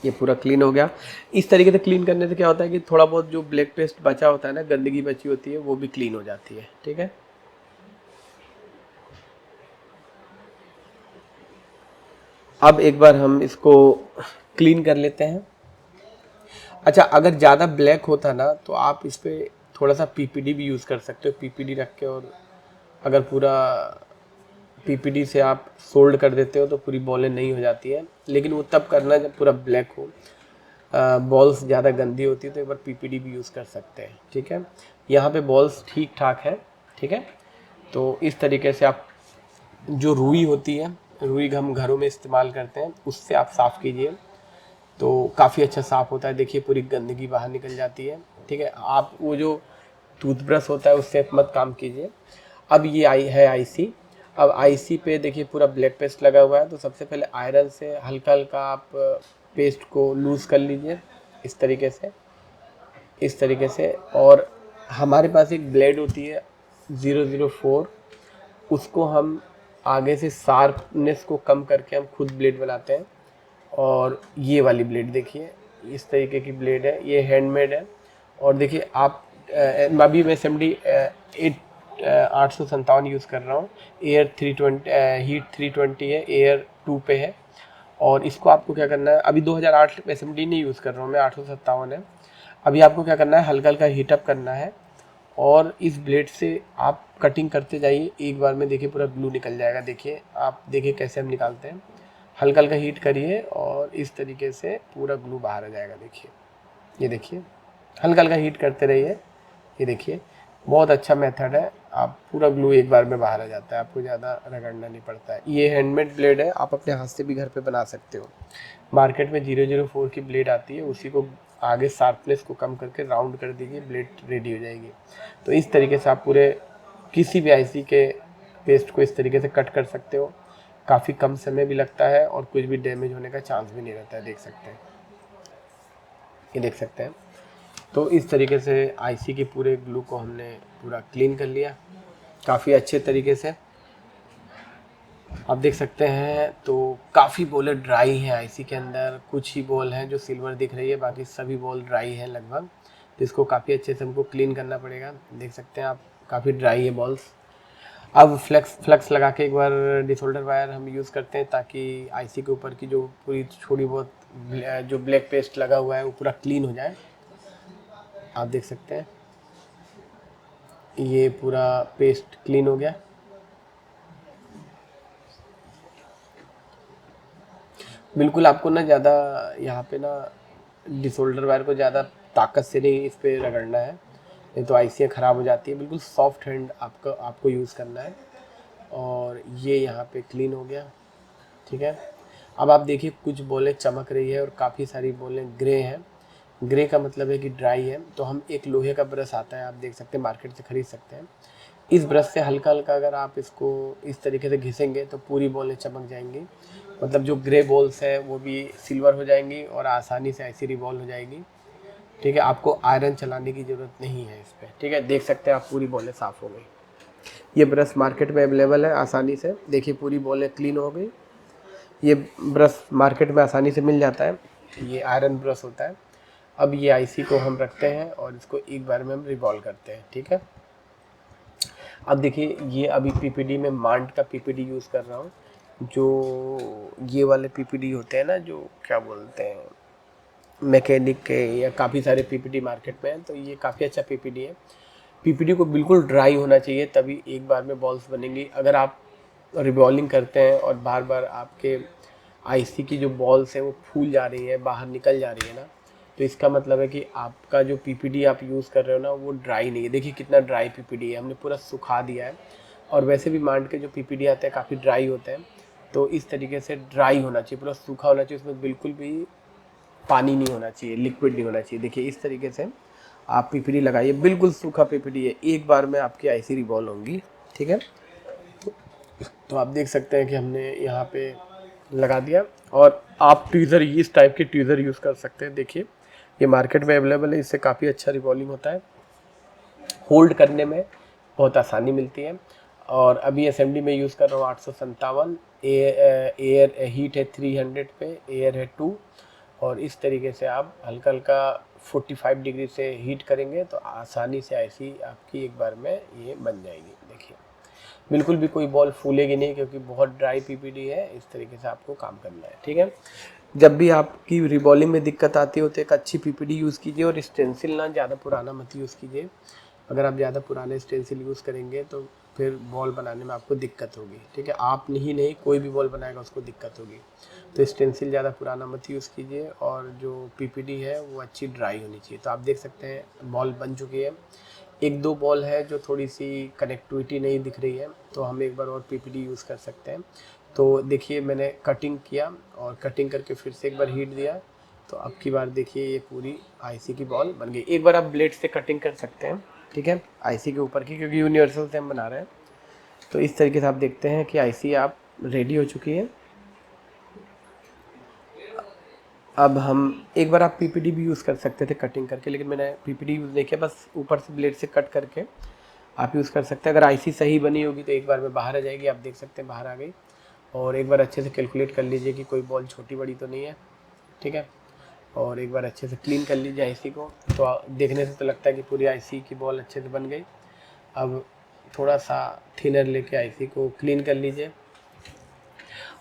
ये पूरा क्लीन हो गया। इस तरीके से क्लीन करने से क्या होता है कि थोड़ा बहुत जो ब्लैक पेस्ट बचा होता है ना, गंदगी बची होती है, वो भी क्लीन हो जाती है, ठीक है। अब एक बार हम इसको क्लीन कर लेते हैं। अच्छा, अगर ज़्यादा ब्लैक होता ना तो आप इस पर थोड़ा सा पीपीडी भी यूज़ कर सकते हो, पीपीडी रख के, और अगर पूरा पीपीडी से आप सोल्ड कर देते हो तो पूरी बॉलें नहीं हो जाती है, लेकिन वो तब करना जब पूरा ब्लैक हो। बॉल्स ज़्यादा गंदी होती है तो एक बार पीपीडी भी यूज़ कर सकते हैं, ठीक है। यहाँ पे बॉल्स ठीक ठाक है, ठीक है। तो इस तरीके से आप जो रुई होती है रुई हम घरों में इस्तेमाल करते हैं, उससे आप साफ़ कीजिए तो काफ़ी अच्छा साफ़ होता है। देखिए पूरी गंदगी बाहर निकल जाती है। ठीक है, आप वो जो टूथब्रश होता है उससे मत काम कीजिए। अब ये आईसी। अब आईसी पे देखिए पूरा ब्लैक पेस्ट लगा हुआ है, तो सबसे पहले आयरन से हल्का हल्का आप पेस्ट को लूज़ कर लीजिए इस तरीके से, इस तरीके से। और हमारे पास एक ब्लेड होती है 004, उसको हम आगे से शार्पनेस को कम करके हम खुद ब्लेड बनाते हैं। और ये वाली ब्लेड देखिए, इस तरीके की ब्लेड है, ये हैंडमेड है। और देखिए आप अभी मैं SMD 857 यूज़ कर रहा हूँ। एयर 320 हीट 320 है, एयर 2 पे है। और इसको आपको क्या करना है, अभी 2008 SMD नहीं यूज़ कर रहा हूँ मैं, 857 है। अभी आपको क्या करना है, हल्का हल्का हीटअप करना है और इस ब्लेड से आप कटिंग करते जाइए। एक बार में देखिए पूरा ग्लू निकल जाएगा। देखिए आप देखिए कैसे हम निकालते हैं, हल्का हल्का हीट करिए और इस तरीके से पूरा ग्लू बाहर आ जाएगा। देखिए, ये देखिए, हल्का हल्का हीट करते रहिए। ये देखिए बहुत अच्छा मेथड है, आप पूरा ग्लू एक बार में बाहर आ जाता है, आपको ज़्यादा रगड़ना नहीं पड़ता है। ये हैंडमेड ब्लेड है, आप अपने हाथ से भी घर पे बना सकते हो। मार्केट में 004 की ब्लेड आती है, उसी को आगे शार्पनेस को कम करके राउंड कर दीजिए, ब्लेड रेडी हो जाएगी। तो इस तरीके से आप पूरे किसी भी आईसी के पेस्ट को इस तरीके से कट कर सकते हो। काफ़ी कम समय भी लगता है और कुछ भी डैमेज होने का चांस भी नहीं रहता है। देख सकते हैं, ये देख सकते हैं। तो इस तरीके से आईसी के पूरे ग्लू को हमने पूरा क्लीन कर लिया काफ़ी अच्छे तरीके से। आप देख सकते हैं तो काफ़ी बॉलें ड्राई हैं आईसी के अंदर, कुछ ही बॉल हैं जो सिल्वर दिख रही है, बाकी सभी बॉल ड्राई हैं लगभग। तो इसको काफ़ी अच्छे से हमको क्लीन करना पड़ेगा। देख सकते हैं आप, काफ़ी ड्राई है बॉल्स। अब फ्लक्स लगा के एक बार डिसोल्डर वायर हम यूज़ करते हैं, ताकि आईसी के ऊपर की जो पूरी थोड़ी बहुत जो ब्लैक पेस्ट लगा हुआ है वो पूरा क्लीन हो जाए। आप देख सकते हैं ये पूरा पेस्ट क्लीन हो गया। बिल्कुल आपको ना ज़्यादा यहाँ पे ना डिसोल्डर वायर को ज़्यादा ताकत से नहीं इस पर रगड़ना है, नहीं तो आईसियाँ ख़राब हो जाती है। बिल्कुल सॉफ्ट हैंड आपको यूज़ करना है। और ये यहाँ पे क्लीन हो गया। ठीक है, अब आप देखिए कुछ बॉलें चमक रही है और काफ़ी सारी बॉलें ग्रे हैं। ग्रे का मतलब है कि ड्राई है। तो हम एक लोहे का ब्रश आता है, आप देख सकते हैं, मार्केट से ख़रीद सकते हैं। इस ब्रश से हल्का हल्का अगर आप इसको इस तरीके से घिसेंगे तो पूरी बॉलें चमक जाएंगी। मतलब जो ग्रे बॉल्स हैं वो भी सिल्वर हो जाएंगी और आसानी से ऐसी रिवॉल्व हो जाएगी। ठीक है, आपको आयरन चलाने की ज़रूरत नहीं है इस पर। ठीक है, देख सकते हैं आप पूरी बॉलें साफ़ हो गई। ये ब्रश मार्केट में अवेलेबल है आसानी से। देखिए पूरी बॉलें क्लीन हो गई। ये ब्रश मार्केट में आसानी से मिल जाता है, ये आयरन ब्रश होता है। अब ये आईसी को हम रखते हैं और इसको एक बार में हम रिवॉल्व करते हैं। ठीक है, अब देखिए ये अभी पीपीडी में मांड का पीपीडी यूज़ कर रहा हूँ। जो ये वाले पीपीडी होते हैं ना, जो क्या बोलते हैं, मैकेनिक के, या काफ़ी सारे पीपीडी मार्केट में हैं, तो ये काफ़ी अच्छा पीपीडी है। पीपीडी को बिल्कुल ड्राई होना चाहिए, तभी एक बार में बॉल्स बनेंगी। अगर आप रिबॉलिंग करते हैं और बार बार आपके आईसी की जो बॉल्स हैं वो फूल जा रही हैं, बाहर निकल जा रही है ना, तो इसका मतलब है कि आपका जो पीपीडी आप यूज़ कर रहे हो ना वो ड्राई नहीं है। देखिए कितना ड्राई पीपीडी है, हमने पूरा सुखा दिया है। और वैसे भी मांड के जो पीपीडी आते हैं काफ़ी ड्राई होते हैं। तो इस तरीके से ड्राई होना चाहिए, पूरा सूखा होना चाहिए, उसमें बिल्कुल भी पानी नहीं होना चाहिए, लिक्विड नहीं होना चाहिए। देखिए इस तरीके से आप पीपीडी लगाइए, बिल्कुल सूखा पीपीडी है, एक बार में आपकी आईसी रिवॉल्व होंगी। ठीक है, तो आप देख सकते हैं कि हमने यहाँ पे लगा दिया। और आप ट्वीज़र, इस टाइप के ट्वीज़र यूज़ कर सकते हैं। देखिए ये मार्केट में अवेलेबल है, इससे काफ़ी अच्छा रिवॉल्विंग होता है, होल्ड करने में बहुत आसानी मिलती है। और अभी एसएमडी में यूज़ कर रहा हूँ 857, एयर हीट है 300 पे, एयर है 2। और इस तरीके से आप हल्का हल्का 45 डिग्री से हीट करेंगे तो आसानी से आईसी आपकी एक बार में ये बन जाएगी। देखिए बिल्कुल भी कोई बॉल फूलेगी नहीं, क्योंकि बहुत ड्राई पीपीडी है। इस तरीके से आपको काम करना है। ठीक है, जब भी आपकी रिबॉलिंग में दिक्कत आती हो तो एक अच्छी पीपीडी यूज़ कीजिए, और स्टेंसिल ना ज़्यादा पुराना मत यूज़ कीजिए। अगर आप ज़्यादा पुराने स्टेंसिल यूज़ करेंगे तो फिर बॉल बनाने में आपको दिक्कत होगी। ठीक है, आप नहीं कोई भी बॉल बनाएगा उसको दिक्कत होगी। तो स्टेंसिल ज़्यादा पुराना मत यूज़ कीजिए, और जो पीपीडी है वो अच्छी ड्राई होनी चाहिए। तो आप देख सकते हैं बॉल बन चुकी है। एक दो बॉल है जो थोड़ी सी कनेक्टिविटी नहीं दिख रही है, तो हम एक बार और पीपीडी यूज़ कर सकते हैं। तो देखिए मैंने कटिंग किया और कटिंग करके फिर से एक बार हीट दिया, तो अब की बार देखिए ये पूरी आईसी की बॉल बन गई। एक बार आप ब्लेड से कटिंग कर सकते हैं, ठीक है, आईसी के ऊपर की, क्योंकि यूनिवर्सल से हम बना रहे हैं। तो इस तरीके से आप देखते हैं कि आईसी आप रेडी हो चुकी है। अब हम एक बार आप पीपीडी भी यूज़ कर सकते थे कटिंग करके, लेकिन मैंने पीपीडी यूज़ नहीं किया, बस ऊपर से ब्लेड से कट करके आप यूज़ कर सकते हैं। अगर आईसी सही बनी होगी तो एक बार में बाहर आ जाएगी, आप देख सकते हैं बाहर आ गई। और एक बार अच्छे से कैलकुलेट कर लीजिए कि कोई बॉल छोटी बड़ी तो नहीं है, ठीक है। और एक बार अच्छे से क्लीन कर लीजिए आईसी को। तो देखने से तो लगता है कि पूरी आईसी की बॉल अच्छे से बन गई। अब थोड़ा सा थिनर लेके आईसी को क्लीन कर लीजिए।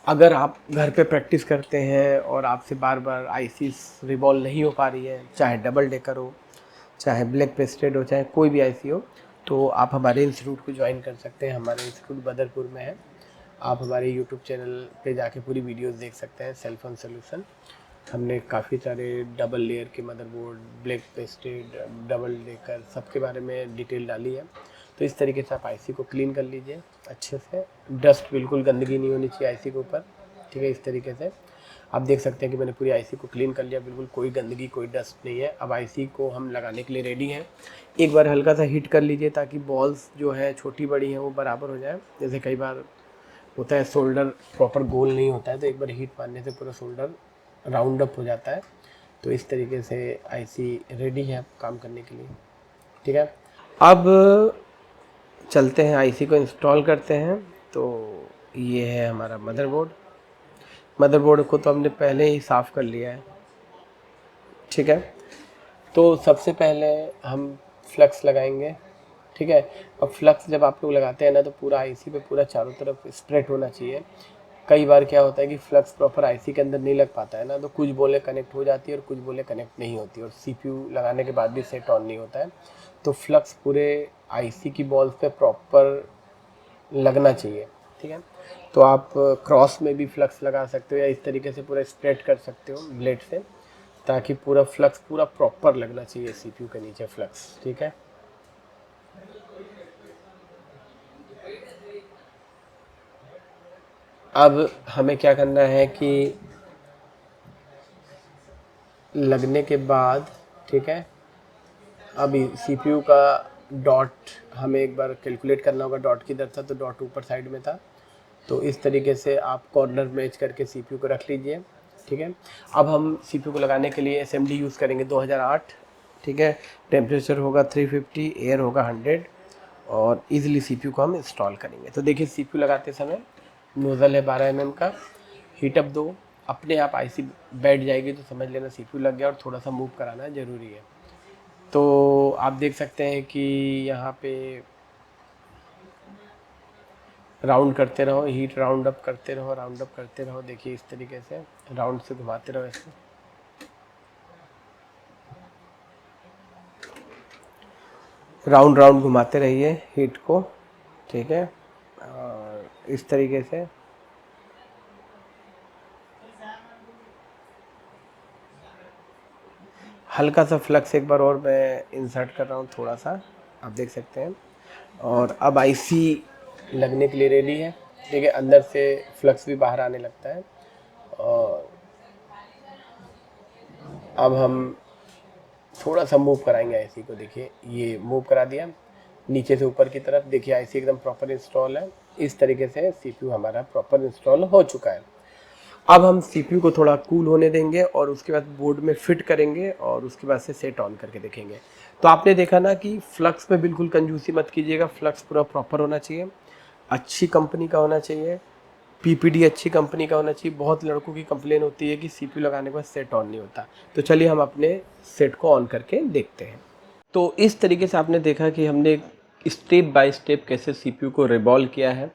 अगर आप घर पे प्रैक्टिस करते हैं और आपसे बार बार आईसी रिवॉल्व नहीं हो पा रही है, चाहे डबल डेकर हो, चाहे ब्लैक पेस्टेड हो, चाहे कोई भी आईसी हो, तो आप हमारे इंस्टीट्यूट को ज्वाइन कर सकते हैं। हमारे इंस्टीट्यूट बदरपुर में है। आप हमारे यूट्यूब चैनल पे जाके पूरी वीडियोस देख सकते हैं, सेल फोन सोल्यूशन। हमने काफ़ी सारे डबल लेयर के motherboard, black pasted, double decker, सबके बारे में डिटेल डाली है। तो इस तरीके से आप आईसी को क्लीन कर लीजिए अच्छे से। डस्ट, बिल्कुल गंदगी नहीं होनी चाहिए आईसी के ऊपर, ठीक है। इस तरीके से आप देख सकते हैं कि मैंने पूरी आईसी को क्लीन कर लिया, बिल्कुल कोई गंदगी, कोई डस्ट नहीं है। अब आईसी को हम लगाने के लिए रेडी हैं। एक बार हल्का सा हीट कर लीजिए ताकि बॉल्स जो है छोटी बड़ी हैं वो बराबर हो जाए। जैसे कई बार होता है शोल्डर प्रॉपर गोल नहीं होता है, तो एक बार हीट मारने से पूरा शोल्डर राउंड अप हो जाता है। तो इस तरीके से आईसी रेडी है काम करने के लिए, ठीक है। अब चलते हैं आईसी को इंस्टॉल करते हैं। तो ये है हमारा मदरबोर्ड। मदरबोर्ड को तो हमने पहले ही साफ़ कर लिया है, ठीक है। तो सबसे पहले हम फ्लक्स लगाएंगे, ठीक है। अब फ्लक्स जब आप लोग लगाते हैं ना, तो पूरा आईसी पे पूरा चारों तरफ स्प्रेड होना चाहिए। कई बार क्या होता है कि फ्लक्स प्रॉपर आईसी के अंदर नहीं लग पाता है ना, तो कुछ बोले कनेक्ट हो जाती है और कुछ बोले कनेक्ट नहीं होती, और सीपीयू लगाने के बाद भी सेट ऑन नहीं होता है। तो फ्लक्स पूरे आईसी की बॉल्स पे प्रॉपर लगना चाहिए, ठीक है। तो आप क्रॉस में भी फ्लक्स लगा सकते हो या इस तरीके से पूरा स्प्रेड कर सकते हो ब्लेड से, ताकि पूरा फ्लक्स पूरा प्रॉपर लगना चाहिए सीपीयू के नीचे फ्लक्स, ठीक है। अब हमें क्या करना है कि लगने के बाद, ठीक है, अभी सीपीयू का डॉट हमें एक बार कैलकुलेट करना होगा। डॉट किधर था, तो डॉट ऊपर साइड में था। तो इस तरीके से आप कॉर्नर मैच करके सीपीयू को रख लीजिए, ठीक है। अब हम सीपीयू को लगाने के लिए एसएमडी यूज़ करेंगे 2008, ठीक है। टेम्परेचर होगा 350, एयर होगा 100, और इजीली सीपीयू को हम इंस्टॉल करेंगे। तो देखिए सीपीयू लगाते समय नोज़ल है 12 mm का, हीटअप दो, अपने आप आईसी बैठ जाएगी तो समझ लेना सीपीयू लग गया, और थोड़ा सा मूव कराना ज़रूरी है। तो आप देख सकते हैं कि यहाँ पे राउंड करते रहो, हीट राउंड अप करते रहो, राउंड अप करते रहो। देखिए इस तरीके से राउंड से घुमाते रहो ऐसे, राउंड राउंड घुमाते रहिए हीट को, ठीक है। और इस तरीके से हल्का सा फ्लक्स एक बार और मैं इंसर्ट कर रहा हूँ थोड़ा सा, आप देख सकते हैं। और अब आईसी लगने के लिए रेडी है, ठीक है। अंदर से फ्लक्स भी बाहर आने लगता है। और अब हम थोड़ा सा मूव कराएंगे आईसी को। देखिए ये मूव करा दिया नीचे से ऊपर की तरफ। देखिए आईसी एकदम प्रॉपर इंस्टॉल है। इस तरीके से सीपीयू हमारा प्रॉपर इंस्टॉल हो चुका है। अब हम सीपीयू को थोड़ा कूल होने देंगे और उसके बाद बोर्ड में फिट करेंगे और उसके बाद से सेट ऑन करके देखेंगे। तो आपने देखा ना कि फ्लक्स में बिल्कुल कंजूसी मत कीजिएगा, फ्लक्स पूरा प्रॉपर होना चाहिए, अच्छी कंपनी का होना चाहिए, पीपीडी अच्छी कंपनी का होना चाहिए। बहुत लड़कों की कंप्लेन होती है कि सीपीयू लगाने के बाद सेट ऑन नहीं होता। तो चलिए हम अपने सेट को ऑन करके देखते हैं। तो इस तरीके से आपने देखा कि हमने स्टेप बाय स्टेप कैसे सीपीयू को रिवॉल्व किया है।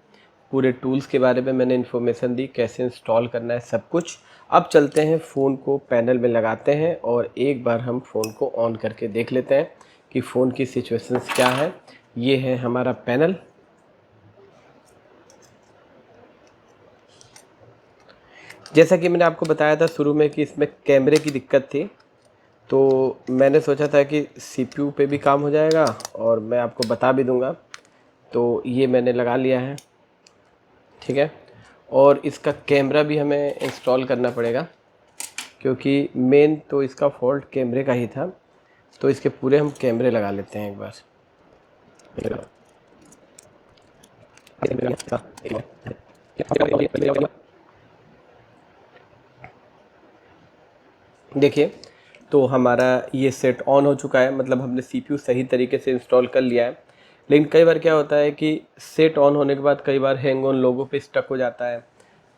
पूरे टूल्स के बारे में मैंने इन्फॉर्मेशन दी, कैसे इंस्टॉल करना है सब कुछ। अब चलते हैं फ़ोन को पैनल में लगाते हैं और एक बार हम फ़ोन को ऑन करके देख लेते हैं कि फ़ोन की सिचुएशंस क्या है। ये है हमारा पैनल। जैसा कि मैंने आपको बताया था शुरू में कि इसमें कैमरे की दिक्कत थी, तो मैंने सोचा था कि सीपीयू पे भी काम हो जाएगा और मैं आपको बता भी दूंगा। तो ये मैंने लगा लिया है, ठीक है। और इसका कैमरा भी हमें इंस्टॉल करना पड़ेगा, क्योंकि मेन तो इसका फॉल्ट कैमरे का ही था। तो इसके पूरे हम कैमरे लगा लेते हैं एक बार। देखिए, तो हमारा ये सेट ऑन हो चुका है, मतलब हमने सीपीयू सही तरीके से इंस्टॉल कर लिया है। लेकिन कई बार क्या होता है कि सेट ऑन होने के बाद कई बार हैंग ऑन लोगों पे स्टक हो जाता है,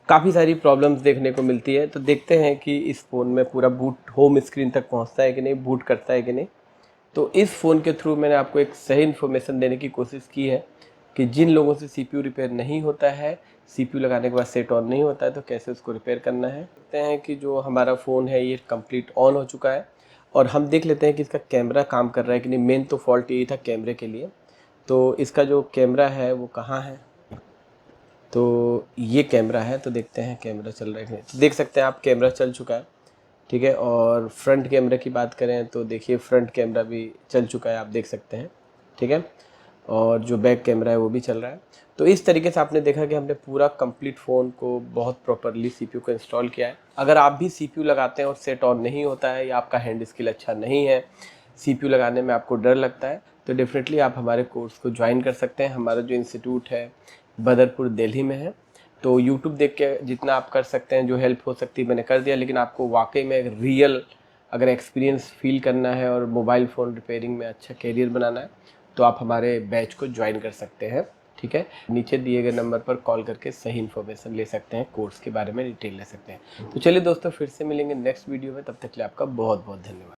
काफ़ी सारी प्रॉब्लम्स देखने को मिलती है। तो देखते हैं कि इस फ़ोन में पूरा बूट होम स्क्रीन तक पहुंचता है कि नहीं, बूट करता है कि नहीं। तो इस फ़ोन के थ्रू मैंने आपको एक सही इन्फॉर्मेशन देने की कोशिश की है कि जिन लोगों से सीपीयू रिपेयर नहीं होता है, सीपीयू लगाने के बाद सेट ऑन नहीं होता है, तो कैसे उसको रिपेयर करना है। देखते हैं कि जो हमारा फ़ोन है ये कंप्लीट ऑन हो चुका है, और हम देख लेते हैं कि इसका कैमरा काम कर रहा है कि नहीं। मेन तो फॉल्ट यही था कैमरे के लिए। तो इसका जो कैमरा है वो कहाँ है, तो ये कैमरा है। तो देखते हैं कैमरा चल रहा है कि नहीं। तो देख सकते हैं आप, कैमरा चल चुका है, ठीक है। और फ्रंट कैमरे की बात करें तो देखिए फ्रंट कैमरा भी चल चुका है, आप देख सकते हैं, ठीक है। और जो बैक कैमरा है वो भी चल रहा है। तो इस तरीके से आपने देखा कि हमने पूरा कंप्लीट फ़ोन को बहुत प्रॉपरली सीपीयू को इंस्टॉल किया है। अगर आप भी सीपीयू लगाते हैं और सेट ऑन नहीं होता है, या आपका हैंड स्किल अच्छा नहीं है, सीपीयू लगाने में आपको डर लगता है, तो डेफिनेटली आप हमारे कोर्स को ज्वाइन कर सकते हैं। हमारा जो इंस्टीट्यूट है बदरपुर दिल्ली में है। तो यूट्यूब देख के जितना आप कर सकते हैं, जो हेल्प हो सकती है मैंने कर दिया। लेकिन आपको वाकई में एक रियल अगर एक्सपीरियंस फील करना है और मोबाइल फ़ोन रिपेयरिंग में अच्छा करियर बनाना है, तो आप हमारे बैच को ज्वाइन कर सकते हैं, ठीक है। नीचे दिए गए नंबर पर कॉल करके सही इन्फॉर्मेशन ले सकते हैं, कोर्स के बारे में डिटेल ले सकते हैं। तो चलिए दोस्तों, फिर से मिलेंगे नेक्स्ट वीडियो में। तब तक के लिए आपका बहुत बहुत धन्यवाद।